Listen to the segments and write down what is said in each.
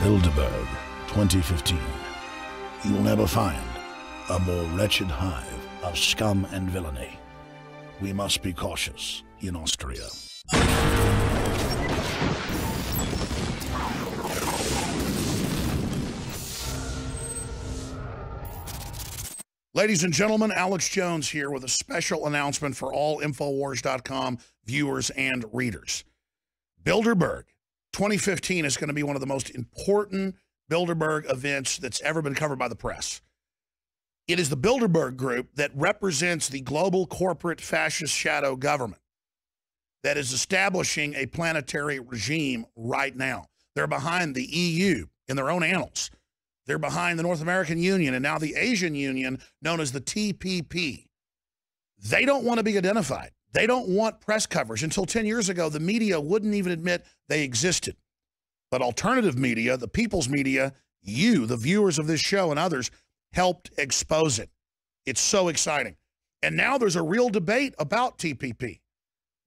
Bilderberg 2015. You will never find a more wretched hive of scum and villainy. We must be cautious in Austria. Ladies and gentlemen, Alex Jones here with a special announcement for all Infowars.com viewers and readers. Bilderberg 2015 is going to be one of the most important Bilderberg events that's ever been covered by the press. It is the Bilderberg group that represents the global corporate fascist shadow government that is establishing a planetary regime right now. They're behind the EU in their own annals. They're behind the North American Union and now the Asian Union, known as the TPP. They don't want to be identified. They don't want press coverage. Until 10 years ago, the media wouldn't even admit they existed. But alternative media, the people's media, you, the viewers of this show and others, helped expose it. It's so exciting. And now there's a real debate about TPP.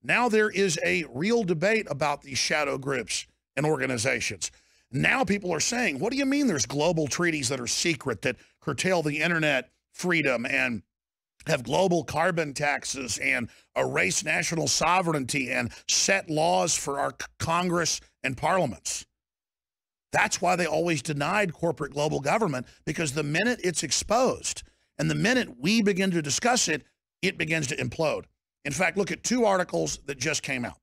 Now there is a real debate about these shadow groups and organizations. Now people are saying, what do you mean there's global treaties that are secret, that curtail the internet freedom and have global carbon taxes and erase national sovereignty and set laws for our Congress and parliaments? That's why they always denied corporate global government, because the minute it's exposed and the minute we begin to discuss it, it begins to implode. In fact, look at two articles that just came out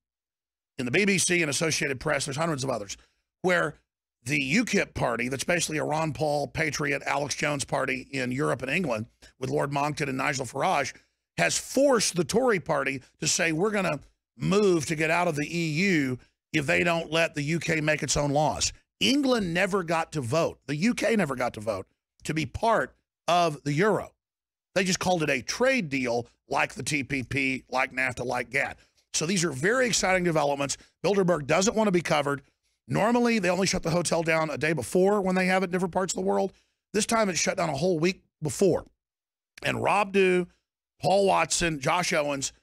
in the BBC and Associated Press. There's hundreds of others where the UKIP party, that's basically a Ron Paul, Patriot, Alex Jones party in Europe and England with Lord Monckton and Nigel Farage, has forced the Tory party to say we're going to move to get out of the EU if they don't let the UK make its own laws. England never got to vote. The UK never got to vote to be part of the euro. They just called it a trade deal like the TPP, like NAFTA, like GATT. So these are very exciting developments. Bilderberg doesn't want to be covered. Normally, they only shut the hotel down a day before when they have it in different parts of the world. This time, it's shut down a whole week before. And Rob Dew, Paul Watson, Josh Owens,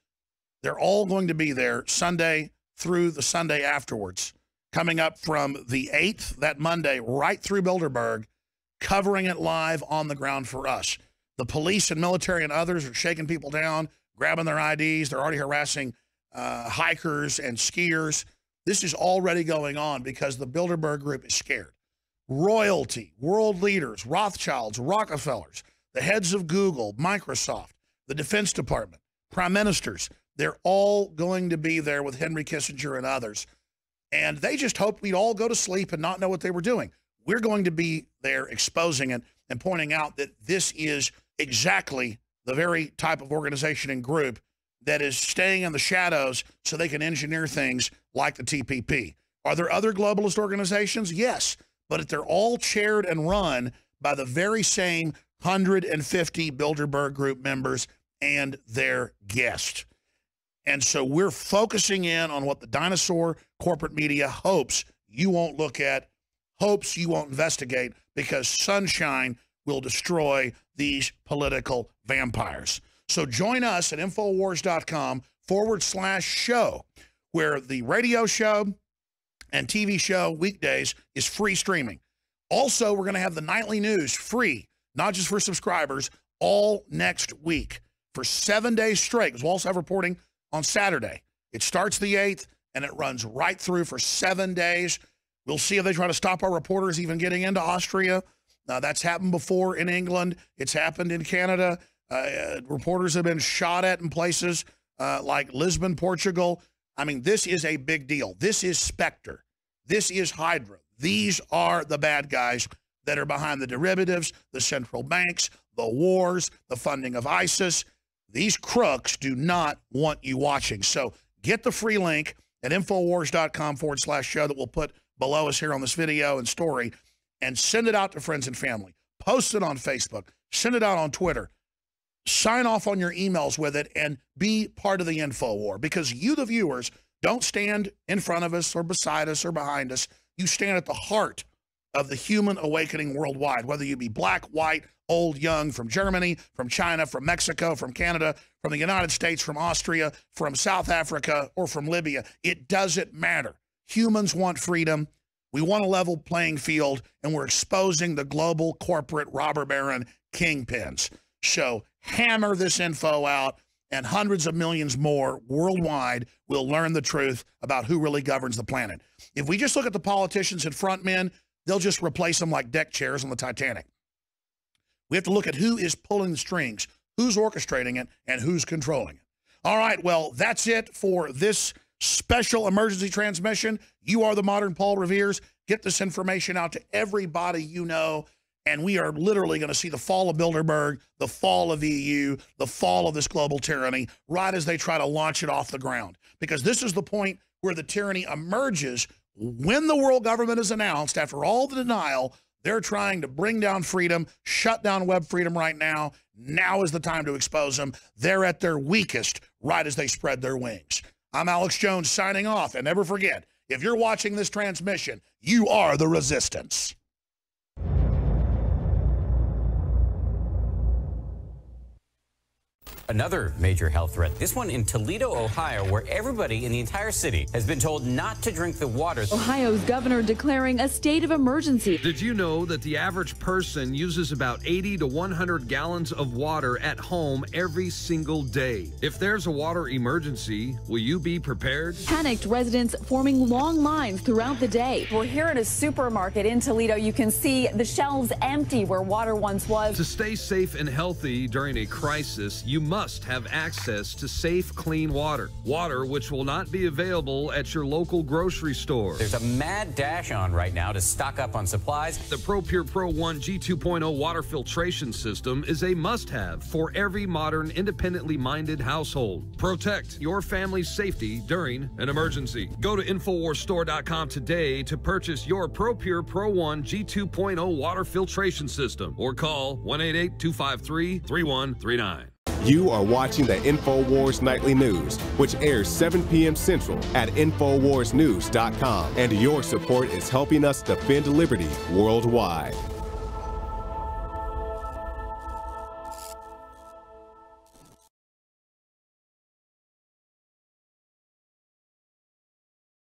they're all going to be there Sunday through the Sunday afterwards, coming up from the 8th, that Monday, right through Bilderberg, covering it live on the ground for us. The police and military and others are shaking people down, grabbing their IDs. They're already harassing hikers and skiers. This is already going on because the Bilderberg group is scared. Royalty, world leaders, Rothschilds, Rockefellers, the heads of Google, Microsoft, the Defense Department, prime ministers, they're all going to be there with Henry Kissinger and others. And they just hoped we'd all go to sleep and not know what they were doing. We're going to be there exposing it and pointing out that this is exactly the very type of organization and group that is staying in the shadows so they can engineer things like the TPP. Are there other globalist organizations? Yes, but they're all chaired and run by the very same 150 Bilderberg group members and their guests. And so we're focusing in on what the dinosaur corporate media hopes you won't look at, hopes you won't investigate, because sunshine will destroy these political vampires. So join us at Infowars.com/show, where the radio show and TV show weekdays is free streaming. Also, we're going to have the nightly news free, not just for subscribers, all next week for 7 days straight, because we'll also have reporting on Saturday. It starts the 8th, and it runs right through for 7 days. We'll see if they try to stop our reporters even getting into Austria. That's happened before in England. It's happened in Canada. Reporters have been shot at in places like Lisbon, Portugal. I mean, this is a big deal. This is Spectre. This is Hydra. These are the bad guys that are behind the derivatives, the central banks, the wars, the funding of ISIS. These crooks do not want you watching. So get the free link at Infowars.com/show that we'll put below us here on this video and story, and send it out to friends and family. Post it on Facebook. Send it out on Twitter. Sign off on your emails with it and be part of the info war, because you, the viewers, don't stand in front of us or beside us or behind us. You stand at the heart of the human awakening worldwide, whether you be black, white, old, young, from Germany, from China, from Mexico, from Canada, from the United States, from Austria, from South Africa, or from Libya. It doesn't matter. Humans want freedom. We want a level playing field, and we're exposing the global corporate robber baron kingpins. So hammer this info out, and hundreds of millions more worldwide will learn the truth about who really governs the planet. If we just look at the politicians and frontmen, they'll just replace them like deck chairs on the Titanic. We have to look at who is pulling the strings, who's orchestrating it, and who's controlling it. All right, well, that's it for this special emergency transmission. You are the modern Paul Revere's. Get this information out to everybody you know, and we are literally going to see the fall of Bilderberg, the fall of EU, the fall of this global tyranny, right as they try to launch it off the ground. Because this is the point where the tyranny emerges when the world government is announced. After all the denial, they're trying to bring down freedom, shut down web freedom right now. Now is the time to expose them. They're at their weakest right as they spread their wings. I'm Alex Jones signing off. And never forget, if you're watching this transmission, you are the resistance. Another major health threat, this one in Toledo, Ohio, where everybody in the entire city has been told not to drink the water. Ohio's governor declaring a state of emergency. Did you know that the average person uses about 80 to 100 gallons of water at home every single day? If there's a water emergency, will you be prepared? Panicked residents forming long lines throughout the day. We're here at a supermarket in Toledo. You can see the shelves empty where water once was. To stay safe and healthy during a crisis, you must have access to safe, clean water. Water which will not be available at your local grocery store. There's a mad dash on right now to stock up on supplies. The ProPure Pro 1 G2.0 water filtration system is a must-have for every modern, independently minded household. Protect your family's safety during an emergency. Go to InfoWarsStore.com today to purchase your ProPure Pro 1 G2.0 water filtration system or call 1-888-253-3139. You are watching the InfoWars Nightly News, which airs 7 p.m. Central at InfoWarsNews.com. And your support is helping us defend liberty worldwide.